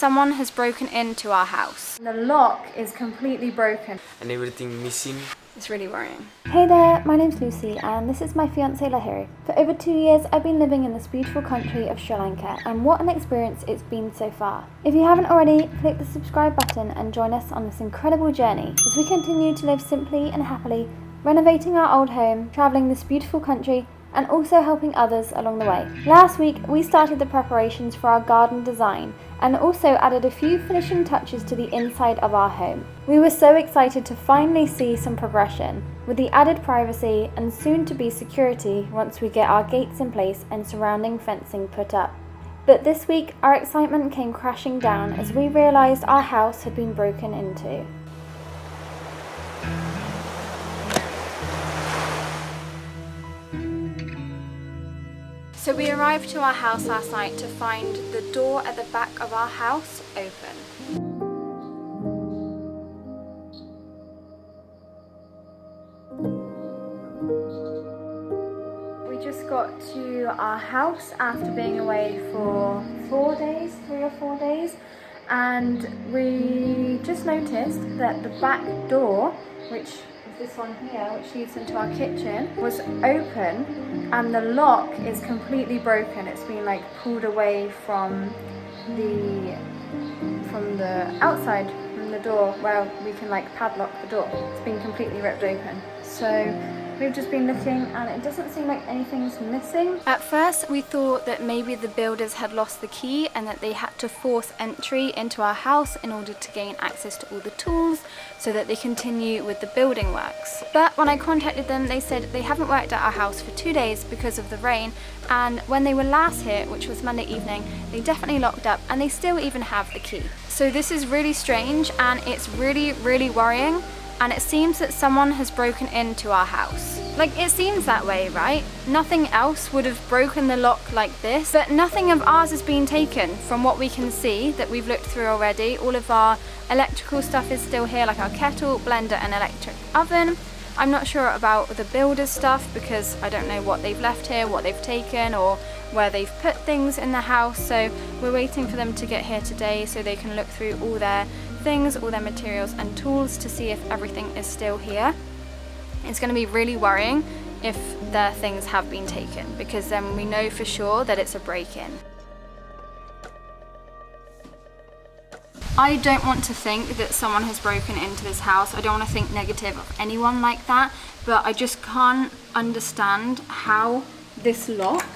someone has broken into our house. The lock is completely broken. And everything missing. It's really worrying. Hey there, my name's Lucie and this is my fiance Lahiri. For over 2 years I've been living in this beautiful country of Sri Lanka, and what an experience it's been so far. If you haven't already, click the subscribe button and join us on this incredible journey as we continue to live simply and happily, renovating our old home, travelling this beautiful country, and also helping others along the way. Last week we started the preparations for our garden design and also added a few finishing touches to the inside of our home. We were so excited to finally see some progression with the added privacy and soon to be security once we get our gates in place and surrounding fencing put up. But this week our excitement came crashing down as we realised our house had been broken into. So we arrived to our house last night to find the door at the back of our house open. We just got to our house after being away for 4 days, 3 or 4 days, and we just noticed that the back door, which is this one here, which leads into our kitchen, was open and the lock is completely broken. It's been like pulled away from the outside, from the door where we can like padlock the door. It's been completely ripped open. So we've just been looking and it doesn't seem like anything's missing. At first we thought that maybe the builders had lost the key and that they had to force entry into our house in order to gain access to all the tools so that they continue with the building works. But when I contacted them, they said they haven't worked at our house for 2 days because of the rain, and when they were last here, which was Monday evening, they definitely locked up and they still even have the key. So this is really strange and it's really, really worrying. And it seems that someone has broken into our house. Like, it seems that way, right? Nothing else would have broken the lock like this, but nothing of ours has been taken from what we can see that we've looked through already. All of our electrical stuff is still here, like our kettle, blender and electric oven. I'm not sure about the builder's stuff because I don't know what they've left here, what they've taken or where they've put things in the house. So we're waiting for them to get here today so they can look through all their things, all their materials and tools to see if everything is still here. It's going to be really worrying if their things have been taken, because then we know for sure that it's a break-in. I don't want to think that someone has broken into this house. I don't want to think negative of anyone like that, but I just can't understand how this lock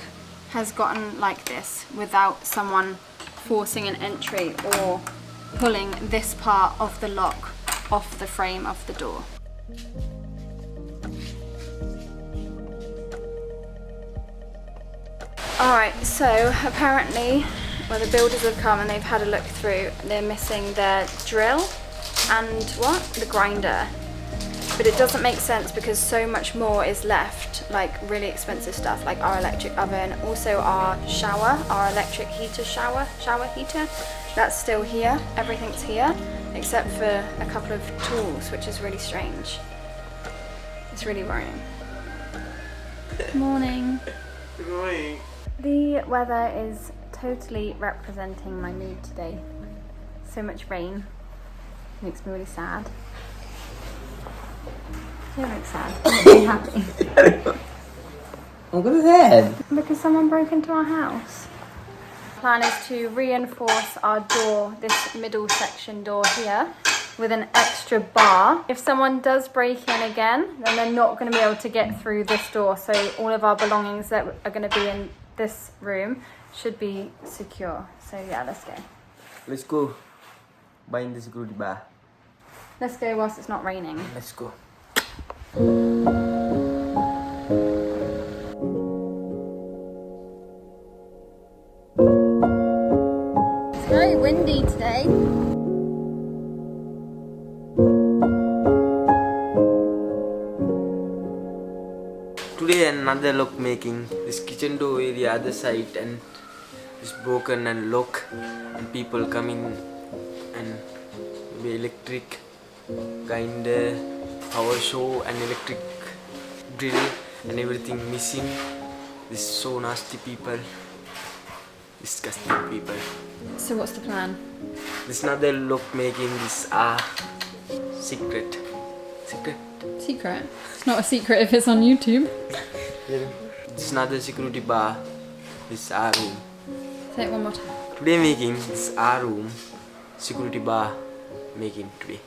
has gotten like this without someone forcing an entry or pulling this part of the lock off the frame of the door. Alright, so apparently, well, the builders have come and they've had a look through. They're missing their drill and what? The grinder. But it doesn't make sense because so much more is left, like really expensive stuff like our electric oven, also our shower, our electric heater shower heater. That's still here, everything's here, except for a couple of tools, which is really strange. It's really worrying. Good morning. Good morning. The weather is totally representing my mood today. So much rain, makes me really sad. You don't look sad, you look happy. I'm gonna sad. Because someone broke into our house. Plan is to reinforce our door, this middle section door here, with an extra bar. If someone does break in again, then they're not going to be able to get through this door, so all of our belongings that are going to be in this room should be secure. So yeah, let's go. Let's go. Bind the security bar. Let's go whilst it's not raining. Let's go. It's very windy today. Today another lock making. This kitchen door area other side and it's broken and lock and people coming and the electric grinder, power show and electric drill and everything missing. This is so nasty people. Disgusting people. So what's the plan? This another look making this secret. Secret? It's not a secret if it's on YouTube. This another security bar. This room. Say it one more time. Today making this room security bar making today.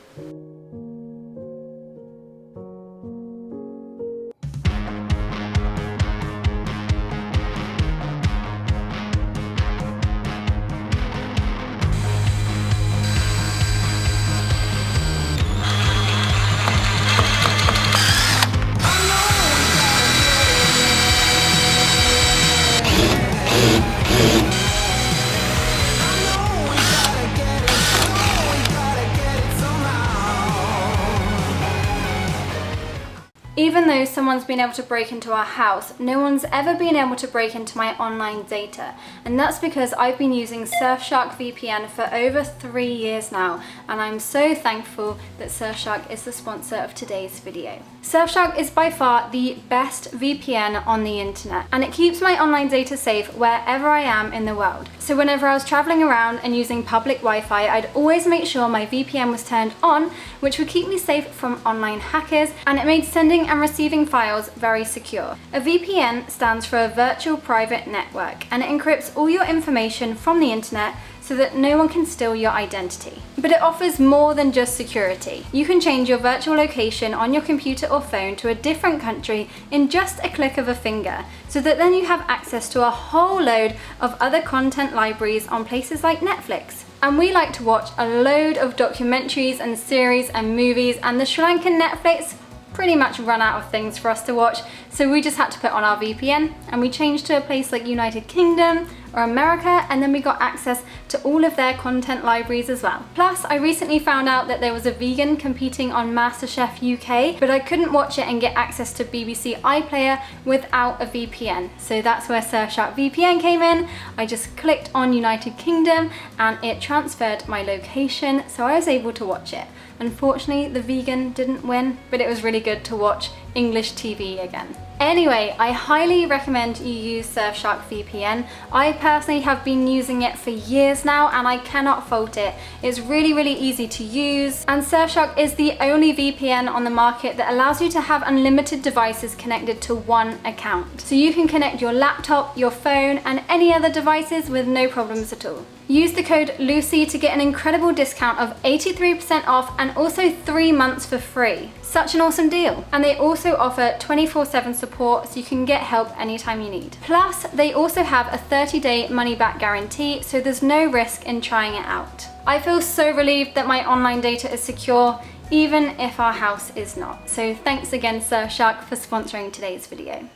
Even though someone's been able to break into our house, no one's ever been able to break into my online data. And that's because I've been using Surfshark VPN for over 3 years now, and I'm so thankful that Surfshark is the sponsor of today's video. Surfshark is by far the best VPN on the internet, and it keeps my online data safe wherever I am in the world. So whenever I was traveling around and using public Wi-Fi, I'd always make sure my VPN was turned on, which would keep me safe from online hackers, and it made sending and receiving files very secure. A VPN stands for a virtual private network, and it encrypts all your information from the internet so that no one can steal your identity. But it offers more than just security. You can change your virtual location on your computer or phone to a different country in just a click of a finger, so that then you have access to a whole load of other content libraries on places like Netflix. And we like to watch a load of documentaries and series and movies, and the Sri Lankan Netflix pretty much run out of things for us to watch, so we just had to put on our VPN, and we changed to a place like United Kingdom or America, and then we got access to all of their content libraries as well. Plus, I recently found out that there was a vegan competing on MasterChef UK, but I couldn't watch it and get access to BBC iPlayer without a VPN. So that's where Surfshark VPN came in. I just clicked on United Kingdom and it transferred my location, so I was able to watch it. Unfortunately, the vegan didn't win, but it was really good to watch English TV again. Anyway, I highly recommend you use Surfshark VPN. I personally have been using it for years now, and I cannot fault it. It's really easy to use, and Surfshark is the only VPN on the market that allows you to have unlimited devices connected to one account. So you can connect your laptop, your phone, and any other devices with no problems at all. Use the code Lucie to get an incredible discount of 83% off and also 3 months for free. Such an awesome deal. And they also offer 24/7 support, so you can get help anytime you need. Plus, they also have a 30-day money-back guarantee, so there's no risk in trying it out. I feel so relieved that my online data is secure, even if our house is not. So thanks again, Surfshark, for sponsoring today's video.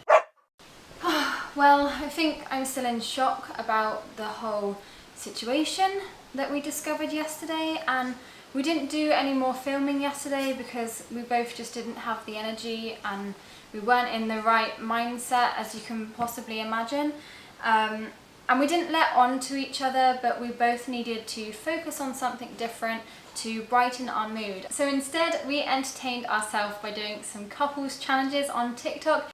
Well, I think I'm still in shock about the whole situation that we discovered yesterday, and we didn't do any more filming yesterday because we both just didn't have the energy and we weren't in the right mindset, as you can possibly imagine. And we didn't let on to each other, but we both needed to focus on something different to brighten our mood. So instead, we entertained ourselves by doing some couples challenges on TikTok.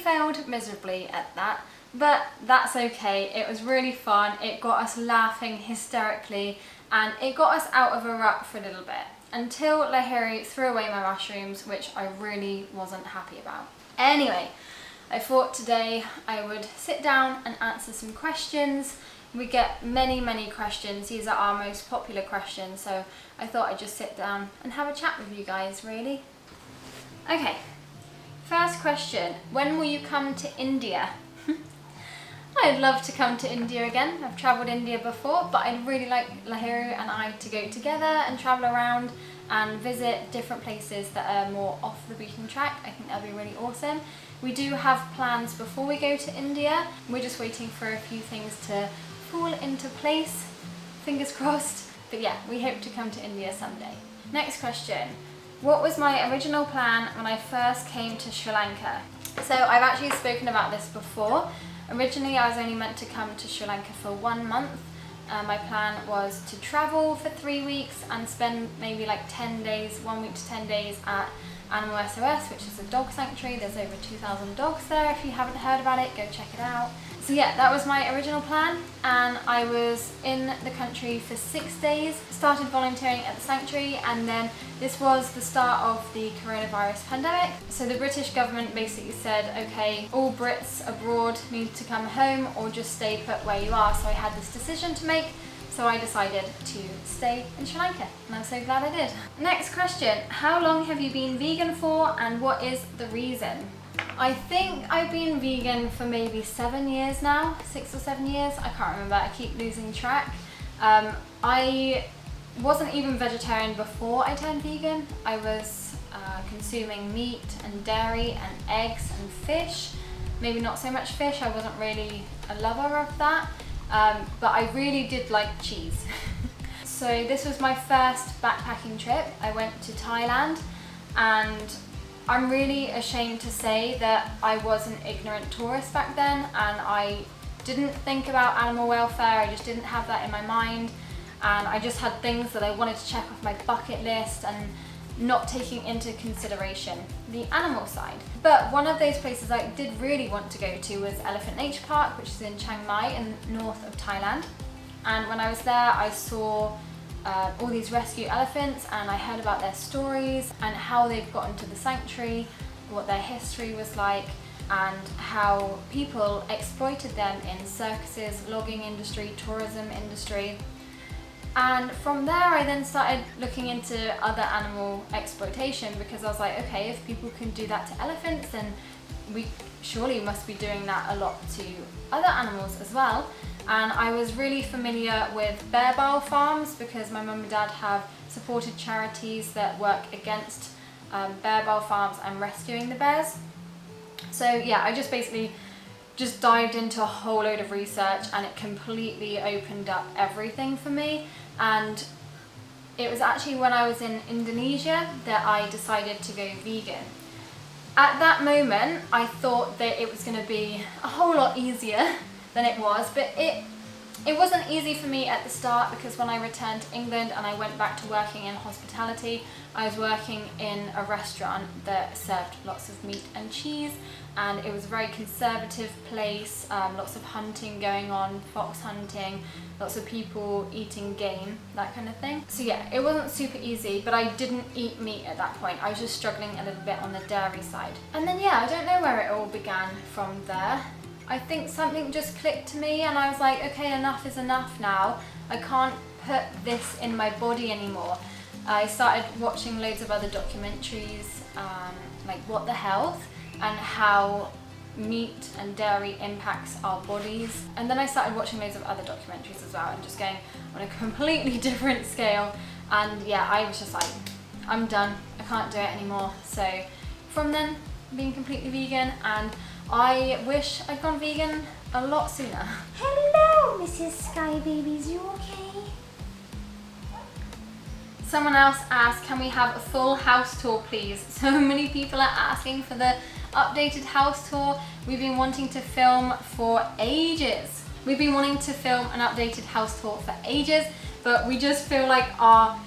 Failed miserably at that, but that's okay. It was really fun. It got us laughing hysterically, and it got us out of a rut for a little bit, until Lahiri threw away my mushrooms, which I really wasn't happy about. Anyway, I thought today I would sit down and answer some questions. We get many questions. These are our most popular questions, so I thought I'd just sit down and have a chat with you guys, really. Okay. First question, when will you come to India? I'd love to come to India again. I've travelled India before, but I'd really like Lahiri and I to go together and travel around and visit different places that are more off the beaten track. I think that'd be really awesome. We do have plans before we go to India. We're just waiting for a few things to fall into place. Fingers crossed. But yeah, we hope to come to India someday. Next question. What was my original plan when I first came to Sri Lanka? So I've actually spoken about this before. Originally I was only meant to come to Sri Lanka for 1 month. My plan was to travel for 3 weeks and spend maybe like 10 days, 1 week to 10 days at Animal SOS, which is a dog sanctuary. There's over 2,000 dogs there. If you haven't heard about it, go check it out. So yeah, that was my original plan, and I was in the country for 6 days, started volunteering at the sanctuary, and then this was the start of the coronavirus pandemic. So the British government basically said, okay, all Brits abroad need to come home or just stay put where you are. So I had this decision to make. So I decided to stay in Sri Lanka, and I'm so glad I did. Next question, how long have you been vegan for, and what is the reason? I think I've been vegan for maybe 7 years now, 6 or 7 years, I can't remember, I keep losing track. I wasn't even vegetarian before I turned vegan. I was consuming meat and dairy and eggs and fish. Maybe not so much fish, I wasn't really a lover of that. But I really did like cheese. So this was my first backpacking trip. I went to Thailand, and I'm really ashamed to say that I was an ignorant tourist back then, and I didn't think about animal welfare. I just didn't have that in my mind, and I just had things that I wanted to check off my bucket list and not taking into consideration the animal side. But one of those places I did really want to go to was Elephant Nature Park, which is in Chiang Mai in north of Thailand. And when I was there, I saw all these rescue elephants, and I heard about their stories and how they've gotten to the sanctuary, what their history was like, and how people exploited them in circuses, logging industry, tourism industry. And from there I then started looking into other animal exploitation, because I was like, okay, if people can do that to elephants, then we surely must be doing that a lot to other animals as well. And I was really familiar with bear bile farms, because my mum and dad have supported charities that work against bear bile farms and rescuing the bears. So yeah, I just basically dived into a whole load of research, and it completely opened up everything for me. And it was actually when I was in Indonesia that I decided to go vegan. At that moment, I thought that it was going to be a whole lot easier than it was, but it wasn't easy for me at the start, because when I returned to England and I went back to working in hospitality, I was working in a restaurant that served lots of meat and cheese, and it was a very conservative place, lots of hunting going on, fox hunting, lots of people eating game, that kind of thing. So yeah, it wasn't super easy, but I didn't eat meat at that point. I was just struggling a little bit on the dairy side. And then yeah, I don't know where it all began from there. I think something just clicked to me, and I was like, okay, enough is enough now. I can't put this in my body anymore. I started watching loads of other documentaries, like What the Health, and how meat and dairy impacts our bodies. And then I started watching loads of other documentaries as well, and just going on a completely different scale. And yeah, I was just like, I'm done, I can't do it anymore. So from then, being completely vegan, and I wish I'd gone vegan a lot sooner. Hello, Mrs. Sky Babies, you okay? Someone else asked, can we have a full house tour please? So many people are asking for the updated house tour. We've been wanting to film for ages. We've been wanting to film an updated house tour for ages, but we just feel like our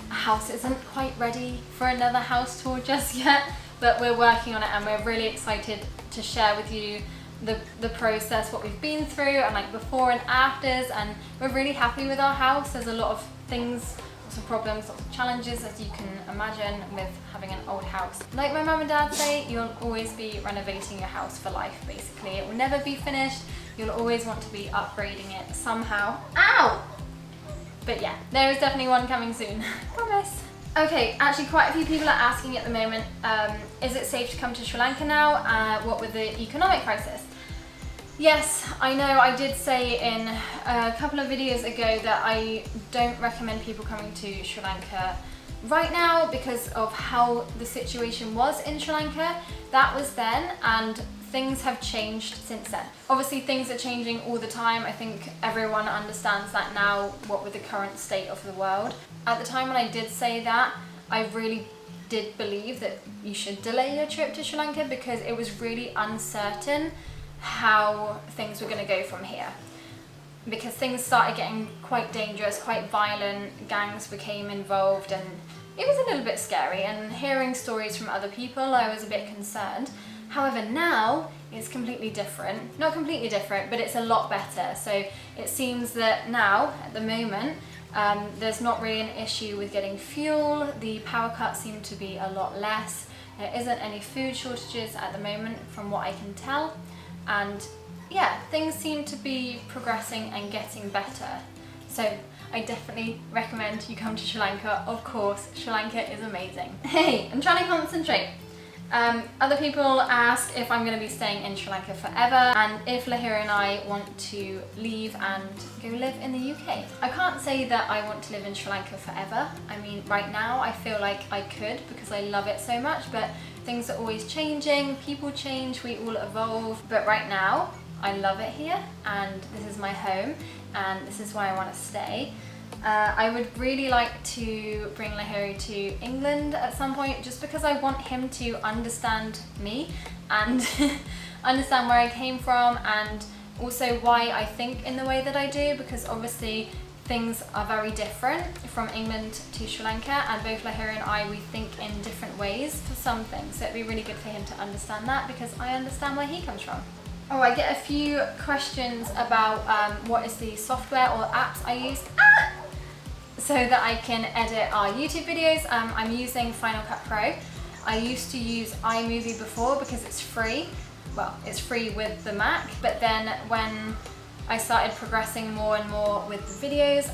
house isn't quite ready for another house tour just yet. But we're working on it, and we're really excited to share with you the process, what we've been through, and like before and afters. And we're really happy with our house. There's a lot of things, lots of problems, lots of challenges, as you can imagine with having an old house. Like my mum and dad say, you'll always be renovating your house for life, basically. It will never be finished. You'll always want to be upgrading it somehow. Ow! But yeah, there is definitely one coming soon. Promise. Okay, actually quite a few people are asking at the moment, is it safe to come to Sri Lanka now? What with the economic crisis? Yes, I know I did say in a couple of videos ago that I don't recommend people coming to Sri Lanka right now, because of how the situation was in Sri Lanka, that was then, and things have changed since then. Obviously things are changing all the time. I think everyone understands that now, what with the current state of the world. At the time when I did say that, I really did believe that you should delay your trip to Sri Lanka because it was really uncertain how things were going to go from here. Because things started getting quite dangerous, quite violent, gangs became involved, and it was a little bit scary, and hearing stories from other people I was a bit concerned. However, now it's completely different. Not completely different, but it's a lot better. So it seems that now, at the moment, there's not really an issue with getting fuel. The power cuts seem to be a lot less. There isn't any food shortages at the moment from what I can tell. And yeah, things seem to be progressing and getting better. So I definitely recommend you come to Sri Lanka. Of course, Sri Lanka is amazing. Hey, I'm trying to concentrate. Other people ask if I'm going to be staying in Sri Lanka forever and if Lahiri and I want to leave and go live in the UK. I can't say that I want to live in Sri Lanka forever. I mean, right now I feel like I could because I love it so much, but things are always changing, people change, we all evolve. But right now, I love it here and this is my home and this is why I want to stay. I would really like to bring Lahiri to England at some point just because I want him to understand me and understand where I came from and also why I think in the way that I do, because obviously things are very different from England to Sri Lanka and both Lahiri and I, we think in different ways for some things, so it'd be really good for him to understand that because I understand where he comes from. Oh, I get a few questions about what is the software or apps I use so that I can edit our YouTube videos. I'm using Final Cut Pro. I used to use iMovie before because it's free. Well, it's free with the Mac, but then when I started progressing more and more with the videos,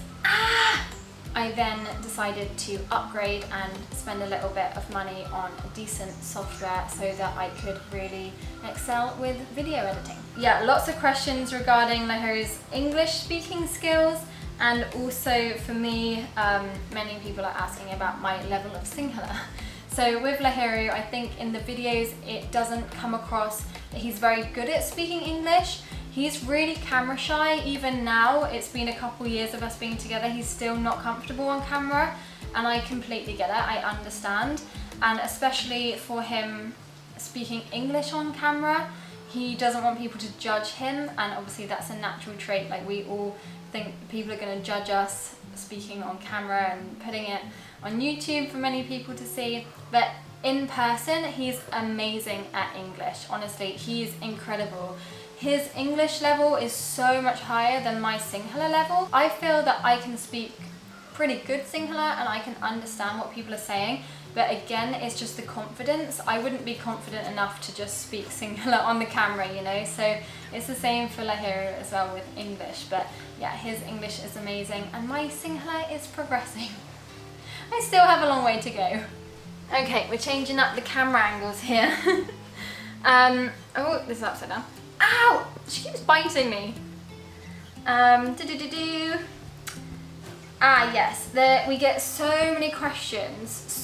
I then decided to upgrade and spend a little bit of money on decent software so that I could really excel with video editing. Yeah, lots of questions regarding Lahiri's English speaking skills, and also for me, many people are asking about my level of Sinhala. So with Lahiri, I think in the videos it doesn't come across that he's very good at speaking English. He's really camera shy. Even now, it's been a couple years of us being together, he's still not comfortable on camera, and I completely get it, I understand. And especially for him speaking English on camera, he doesn't want people to judge him, and obviously that's a natural trait. Like, we all think people are going to judge us speaking on camera and putting it on YouTube for many people to see, but in person he's amazing at English. Honestly, he's incredible. His English level is so much higher than my Sinhala level. I feel that I can speak pretty good Sinhala and I can understand what people are saying, but again, it's just the confidence. I wouldn't be confident enough to just speak Sinhala on the camera, you know, so it's the same for Lahiri as well with English. But yeah, his English is amazing and my Sinhala is progressing. I still have a long way to go. Okay, we're changing up the camera angles here. Oh, this is upside down. Ow! She keeps biting me. Yes, we get so many questions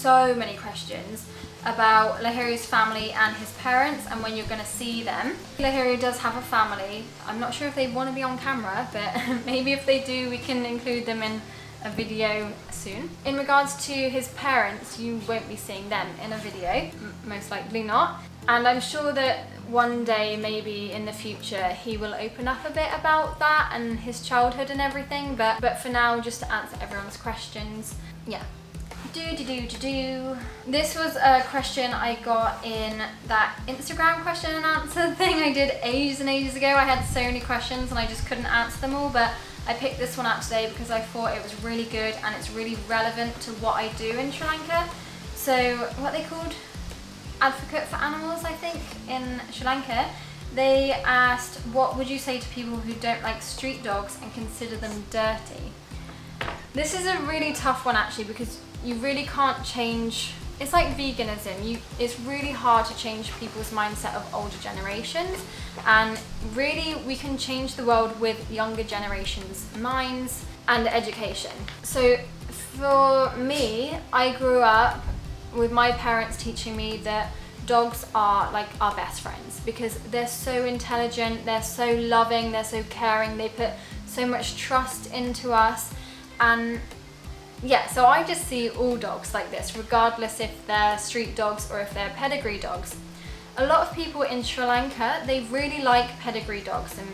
about Lahiri's family and his parents and when you're going to see them. Lahiri does have a family. I'm not sure if they want to be on camera, but maybe if they do, we can include them in a video soon. In regards to his parents, you won't be seeing them in a video, most likely not. And I'm sure that one day, maybe in the future, he will open up a bit about that and his childhood and everything, but for now, just to answer everyone's questions, yeah. This was a question I got in that Instagram question and answer thing I did ages and ages ago. I had so many questions and I just couldn't answer them all, but I picked this one out today because I thought it was really good and it's really relevant to what I do in Sri Lanka. So, what are they called? Advocate for animals, I think, in Sri Lanka. They asked, what would you say to people who don't like street dogs and consider them dirty? This is a really tough one actually, because you really can't change. It's like veganism. It's really hard to change people's mindset of older generations, and really we can change the world with younger generations' minds and education. So For me, I grew up with my parents teaching me that dogs are like our best friends because they're so intelligent, they're so loving, they're so caring, they put so much trust into us. And yeah, so I just see all dogs like this, regardless if they're street dogs or if they're pedigree dogs. A lot of people in Sri Lanka, they really like pedigree dogs, and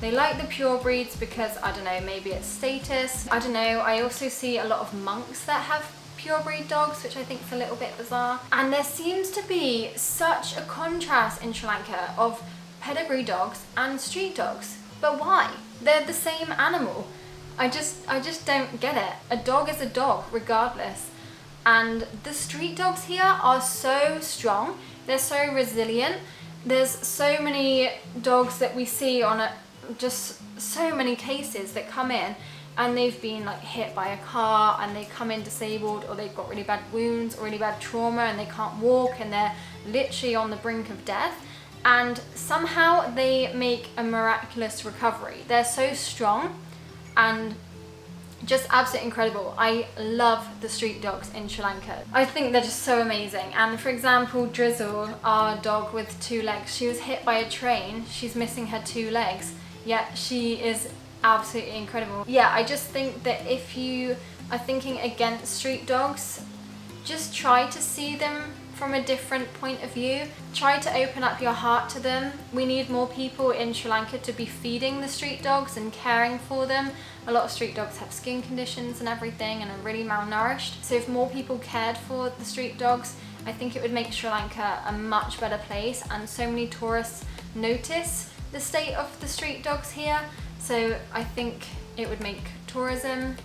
they like the pure breeds because, I don't know, maybe it's status. I don't know, I also see a lot of monks that have pure breed dogs, which I think is a little bit bizarre. And there seems to be such a contrast in Sri Lanka of pedigree dogs and street dogs. But why? They're the same animal. I just don't get it. A dog is a dog, regardless. And the street dogs here are so strong. They're so resilient. There's so many dogs that we see on just so many cases that come in and they've been like hit by a car and they come in disabled, or they've got really bad wounds or really bad trauma and they can't walk and they're literally on the brink of death. And somehow they make a miraculous recovery. They're so strong and just absolutely incredible. I love the street dogs in Sri Lanka. I think they're just so amazing. And for example, Drizzle, our dog with 2 legs, she was hit by a train. She's missing her 2 legs, yet she is absolutely incredible. Yeah, I just think that if you are thinking against street dogs, just try to see them from a different point of view. Try to open up your heart to them. We need more people in Sri Lanka to be feeding the street dogs and caring for them. A lot of street dogs have skin conditions and everything and are really malnourished. So if more people cared for the street dogs, I think it would make Sri Lanka a much better place, and so many tourists notice the state of the street dogs here. So I think it would make tourism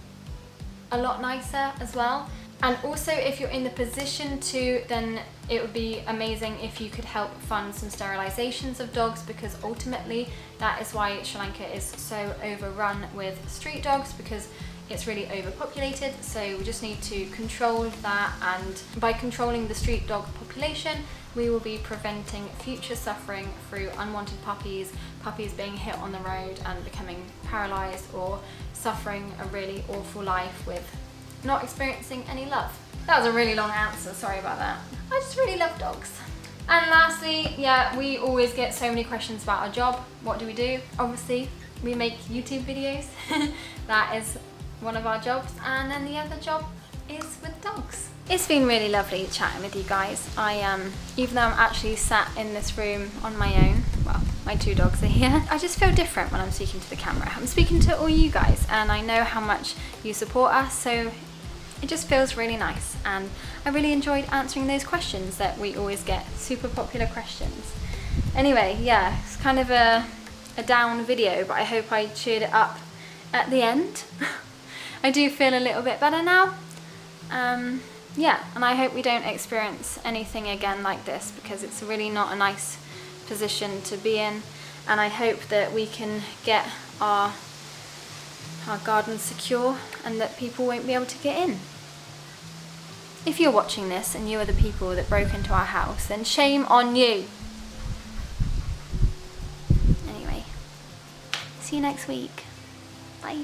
a lot nicer as well. And also, if you're in the position to, then it would be amazing if you could help fund some sterilizations of dogs, because ultimately that is why Sri Lanka is so overrun with street dogs, because it's really overpopulated. So we just need to control that, and by controlling the street dog population, we will be preventing future suffering through unwanted puppies being hit on the road and becoming paralyzed or suffering a really awful life with not experiencing any love. That was a really long answer, sorry about that. I just really love dogs. And lastly, yeah, we always get so many questions about our job. What do we do? Obviously, we make YouTube videos. That is one of our jobs. And then the other job is with dogs. It's been really lovely chatting with you guys. Even though I'm actually sat in this room on my own, well, my 2 dogs are here, I just feel different when I'm speaking to the camera. I'm speaking to all you guys, and I know how much you support us, so it just feels really nice. And I really enjoyed answering those questions that we always get, super popular questions. Anyway, yeah, it's kind of a down video, but I hope I cheered it up at the end. I do feel a little bit better now. Yeah, and I hope we don't experience anything again like this, because it's really not a nice position to be in. And I hope that we can get our garden secure and that people won't be able to get in. If you're watching this and you are the people that broke into our house, then shame on you. Anyway, see you next week. Bye.